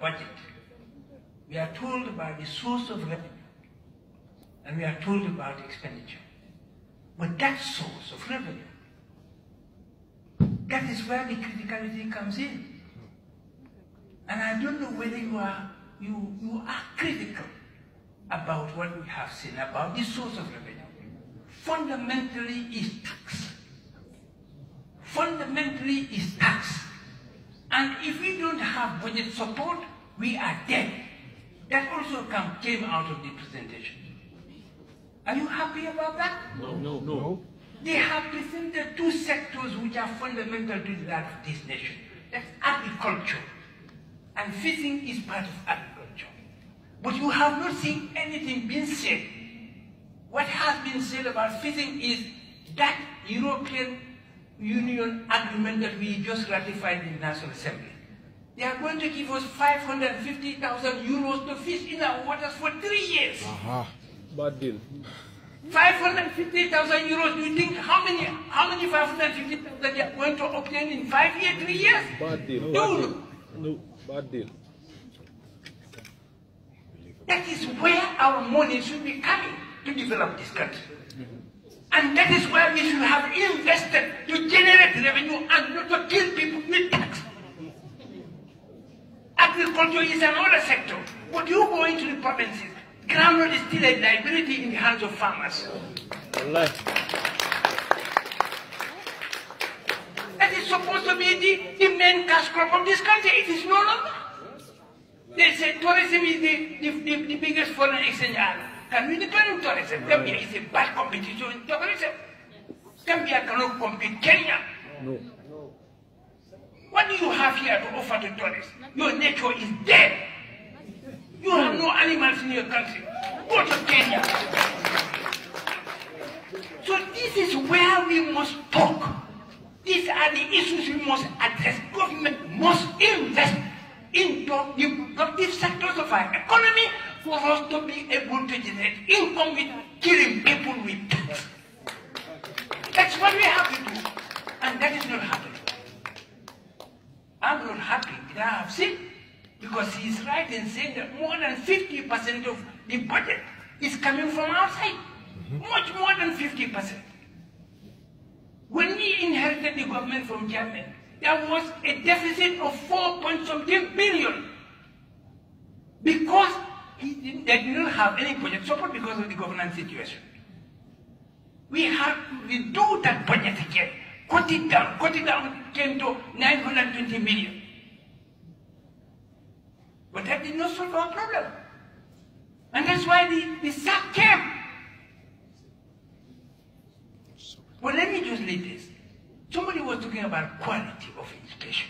budget. We are told about the source of revenue, and we are told about expenditure. But that source of revenue, that is where the criticality comes in. And I don't know whether you are critical about what we have seen about the source of revenue. Fundamentally is tax. Fundamentally is tax. And if we don't have budget support, we are dead. That also came out of the presentation. Are you happy about that? No. They have presented two sectors which are fundamental to the life of this nation. That's agriculture. And fishing is part of agriculture. But you have not seen anything being said. What has been said about fishing is that European Union agreement that we just ratified in the National Assembly. They are going to give us 550,000 euros to fish in our waters for 3 years. Bad deal. 550,000 euros. Do you think how many 550,000 they are going to obtain in 5 years, 3 years? Bad deal. No, bad deal. That is where our money should be coming to develop this country. And that is where we should have invested to generate revenue and not to kill people with tax. Agriculture is another sector. But you go into the provinces, groundnut is still a liability in the hands of farmers. That is supposed to be the main cash crop of this country. It is no longer. They say tourism is the biggest foreign exchange island. Can we depend on tourism? Gambia is a bad competition in tourism. Gambia cannot compete Kenya. No. What do you have here to offer to tourists? Your nature is dead. You have no animals in your country. Go to Kenya. So this is where we must talk. These are the issues we must address. Government must invest in the productive sectors of our economy for us to be able to generate income without killing people with tax. That's what we have to do. And that is not happening. I'm not happy with what I have seen, because he is right in saying that more than 50% of the budget is coming from outside. Much more than 50%. When we inherited the government from Germany, there was a deficit of 4-point-something billion because they didn't have any budget support because of the governance situation. We had to redo that budget again, cut it down, it came to 920 million. But that did not solve our problem. And that's why the sack came. Well, let me just leave this. Somebody was talking about quality of education.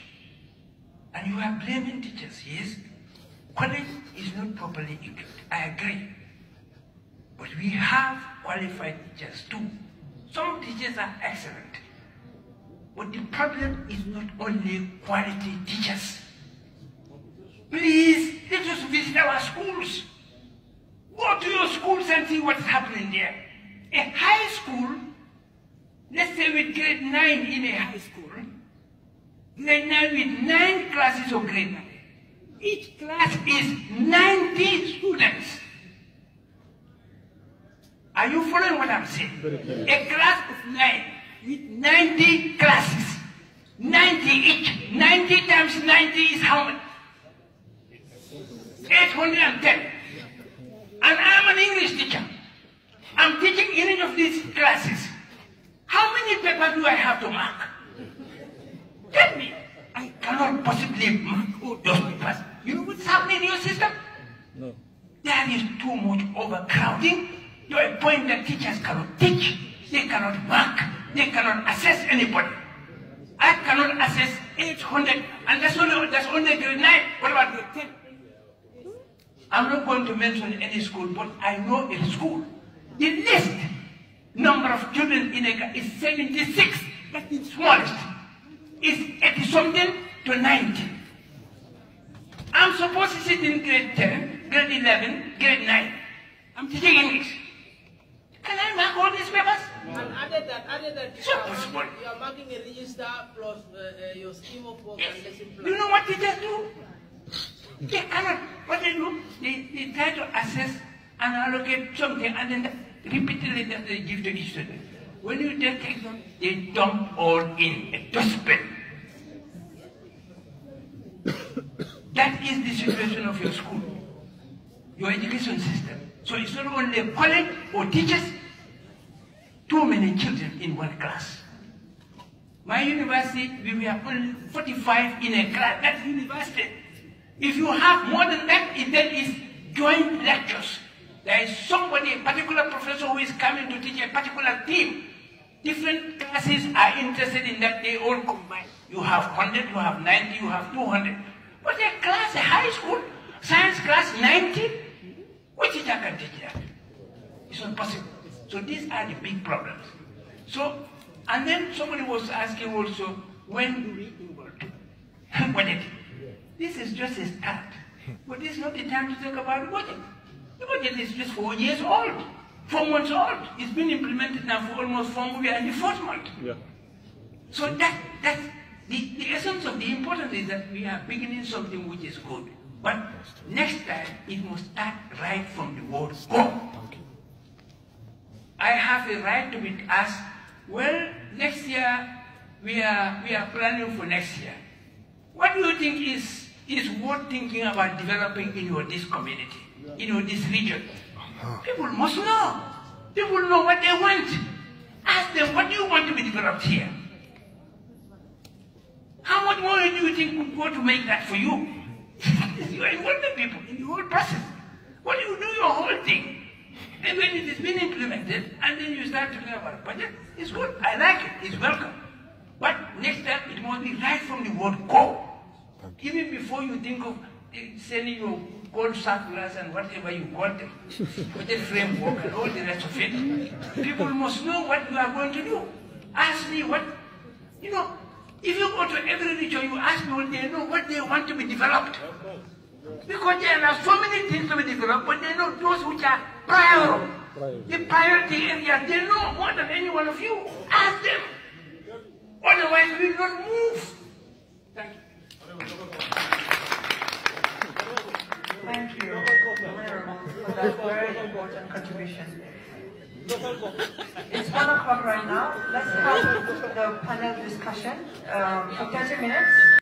And you are blaming teachers. Yes, quality is not properly equipped. I agree. But we have qualified teachers too. Some teachers are excellent. But the problem is not only quality teachers. Please, let us visit our schools. Go to your schools and see what's happening there. A high school, let's say with grade 9 in a high school, grade 9 with 9 classes of grade 9. Each class is 90 students. Are you following what I'm saying? A class of 9 with 90 classes. 90 each. 90 times 90 is how much? 810. And I'm an English teacher. I'm teaching in each of these classes. How many papers do I have to mark? Tell me. I cannot possibly mark all those papers. You know what's happening in your system? No. There is too much overcrowding to a point that teachers cannot teach, they cannot mark, they cannot assess anybody. I cannot assess 800, and that's only grade 9. What about grade 10? I'm not going to mention any school, but I know a school. The least number of children in a class is 76. That's the smallest. It's 80-something to 90. I'm supposed to sit in grade 10, grade 11, grade 9. I'm teaching English. Can I mark all these papers? And added that you are marking a register plus your scheme of work and lesson plan. You know what teachers do? They cannot. What they do, they try to assess and allocate something and then repeatedly that they give to each student. When you then take them, they dump all in a dustbin. That is the situation of your school, your education system. So it's not only a college or teachers, too many children in one class. My university, we were only 45 in a class. That's university. If you have more than that, then it's joint lectures. There is somebody, a particular professor who is coming to teach a particular theme. Different classes are interested in that, they all combine. You have 100, you have 90, you have 200. But a class, a high school, science class 90, what teacher can teach that? It's not possible. So these are the big problems. So, and then somebody was asking also, when do we involve budget? This is just a start. But this is not the time to talk about the budget. The budget is just 4 years old, 4 months old. It's been implemented now for almost 4 months, we are in the 4th month. Yeah. So that's the essence of the importance is that we are beginning something which is good. But next time, it must start right from the word go. I have a right to be asked, well, next year, we are planning for next year. What do you think is worth thinking about developing in this community, in this region? People must know. People know what they want. Ask them, what do you want to be developed here? How much more do you think would go to make that for you? You are involving people in the whole process. What do you do your whole thing? And when it has been implemented, and then you start talking about budget, it's good. I like it. It's welcome. But next time, it must be right from the word go. Even before you think of sending your gold circulars and whatever you call them, budget framework and all the rest of it, people must know what you are going to do. Ask me what, if you go to every region, you ask people, they know what they want to be developed. Because there are so many things to be developed, but they know those which are prior. The priority area, they know more than any one of you. Ask them. Otherwise, we will not move. Thank you. Thank you, Honorable, for that very important contribution. It's 1 o'clock right now. Let's have the panel discussion for 30 minutes.